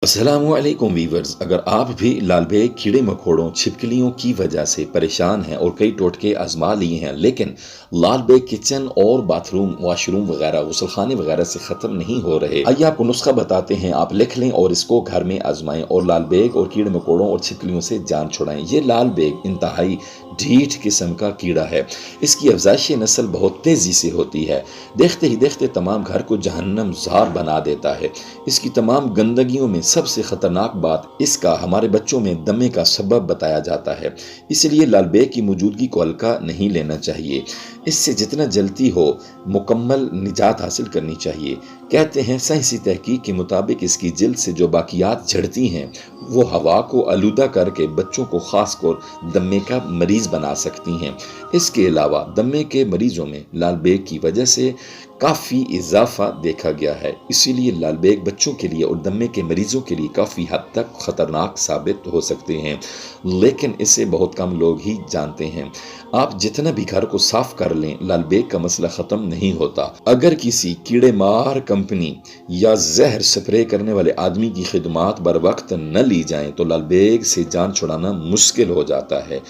अस्सलाम वालेकुम वीवर्स। अगर आप भी लाल बेग कीड़े मकोड़ों छिपकलियों की वजह से परेशान हैं और कई टोटके आजमा लिए हैं, लेकिन लाल बेग किचन और बाथरूम वॉशरूम वगैरह गुसलखाने वगैरह से ख़त्म नहीं हो रहे, आइए आपको नुस्खा बताते हैं। आप लिख लें और इसको घर में आजमाएं और लाल बेग और कीड़े मकोड़ों और छिपकलियों से जान छुड़ाएं। ये लाल बेग इंतहाई ढीठ किस्म का कीड़ा है। इसकी अफजाइश नस्ल बहुत तेज़ी से होती है। देखते ही देखते तमाम घर को जहन्नम ज़ार बना देता है। इसकी तमाम गंदगियों में सबसे ख़तरनाक बात इसका हमारे बच्चों में दमे का सबब बताया जाता है। इसलिए लाल बेग की मौजूदगी को हल्का नहीं लेना चाहिए। इससे जितना जल्दी हो मुकम्मल निजात हासिल करनी चाहिए। कहते हैं साइंसी तहकीक के मुताबिक इसकी जिल्द से जो बाकियात झड़ती हैं वो हवा को आलूदा करके बच्चों को खासकर दमे का मरीज बना सकती हैं। इसके अलावा दमे के मरीजों में लाल बेग की वजह से काफ़ी इजाफा देखा गया है। इसीलिए लाल बेग बच्चों के लिए और दमे के मरीजों के लिए काफ़ी हद तक ख़तरनाक साबित हो सकते हैं, लेकिन इसे बहुत कम लोग ही जानते हैं। आप जितना भी घर को साफ कर लें, लाल बेग का मसला ख़त्म नहीं होता। अगर किसी कीड़े मार कंपनी या जहर स्प्रे करने वाले आदमी की खिदमात बर वक्त न ली जाएं तो लाल बेग से जान छुड़ाना मुश्किल हो जाता है।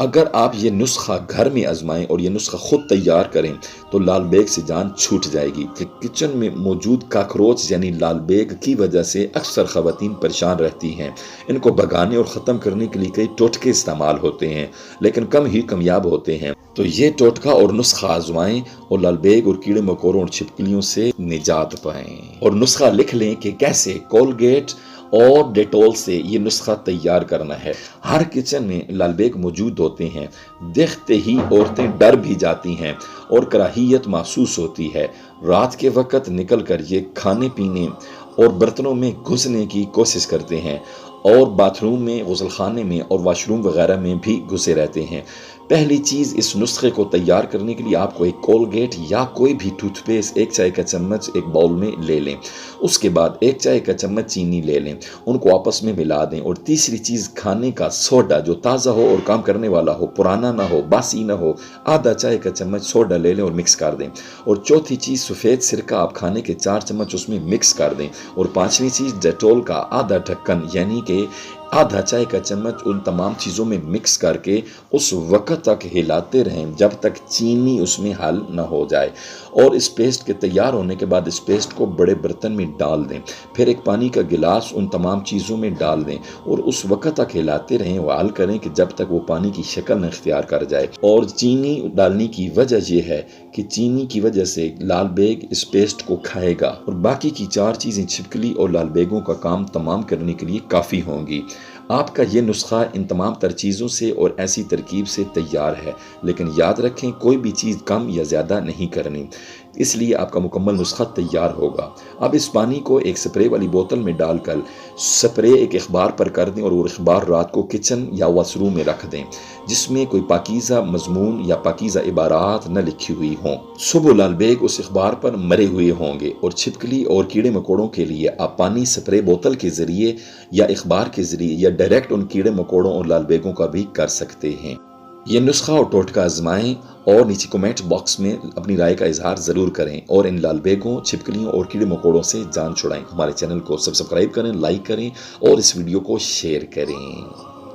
अगर आप ये नुस्खा घर में आजमाएं और ये नुस्खा खुद तैयार करें तो लाल बेग से जान छूट जाएगी। कि किचन में मौजूद काकरोच यानी लाल बेग की वजह से अक्सर खवातीन परेशान रहती हैं। इनको भगाने और ख़त्म करने के लिए कई टोटके इस्तेमाल होते हैं, लेकिन कम ही कामयाब होते हैं। तो ये टोटका और नुस्खा आजमाएं और लाल बेग और कीड़े मकोड़ों और छिपकलियों से निजात पाएं। और नुस्खा लिख लें कि कैसे कोलगेट और डेटॉल से ये नुस्खा तैयार करना है। हर किचन में लाल बेग मौजूद होते हैं। देखते ही औरतें डर भी जाती हैं और कराहियत महसूस होती है। रात के वक्त निकल कर ये खाने पीने और बर्तनों में घुसने की कोशिश करते हैं और बाथरूम में, गुसलखाने में और वाशरूम वगैरह में भी घुसे रहते हैं। पहली चीज़, इस नुस्खे को तैयार करने के लिए आपको एक कोलगेट या कोई भी टूथपेस्ट 1 चाय का चम्मच एक बाउल में ले लें। उसके बाद 1 चाय का चम्मच चीनी ले लें, उनको आपस में मिला दें। और तीसरी चीज़, खाने का सोडा जो ताज़ा हो और काम करने वाला हो, पुराना ना हो, बासी ना हो, आधा चाय का चम्मच सोडा ले लें और मिक्स कर दें। और चौथी चीज़, सफ़ेद सिरका आप खाने के 4 चम्मच उसमें मिक्स कर दें। और पाँचवीं चीज़, डेटॉल का आधा ढक्कन यानी कि आधा चाय का चम्मच उन तमाम चीज़ों में मिक्स करके उस वक्त तक हिलाते रहें जब तक चीनी उसमें हल न हो जाए। और इस पेस्ट के तैयार होने के बाद इस पेस्ट को बड़े बर्तन में डाल दें। फिर एक पानी का गिलास उन तमाम चीज़ों में डाल दें और उस वक्त तक हिलाते रहें, हल करें कि जब तक वो पानी की शक्ल न इख्तियार कर जाए। और चीनी डालने की वजह यह है कि चीनी की वजह से लाल बेग इस पेस्ट को खाएगा और बाकी की 4 चीज़ें छिपकली और लाल बेगों का काम तमाम करने के लिए काफ़ी होंगी। आपका ये नुस्खा इन तमाम तर चीज़ों से और ऐसी तरकीब से तैयार है, लेकिन याद रखें कोई भी चीज़ कम या ज़्यादा नहीं करनी, इसलिए आपका मुकम्मल नुस्खा तैयार होगा। अब इस पानी को एक स्प्रे वाली बोतल में डालकर स्प्रे एक अखबार पर कर दें और वो अखबार रात को किचन या वॉशरूम में रख दें जिसमें कोई पाकीज़ा मजमून या पाकीज़ा इबारात न लिखी हुई हों। सुबह लाल बेग उस अखबार पर मरे हुए होंगे। और छिपकली और कीड़े मकोड़ों के लिए आप पानी स्प्रे बोतल के ज़रिए या अखबार के ज़रिए या डायरेक्ट उन कीड़े मकोड़ों और लाल बेगों का भी कर सकते हैं। ये नुस्खा और टोटका आजमाएं और नीचे कमेंट बॉक्स में अपनी राय का इजहार ज़रूर करें और इन लाल बेगों, छिपकलियों और कीड़े मकोड़ों से जान छुड़ाएं। हमारे चैनल को सब्सक्राइब करें, लाइक करें और इस वीडियो को शेयर करें।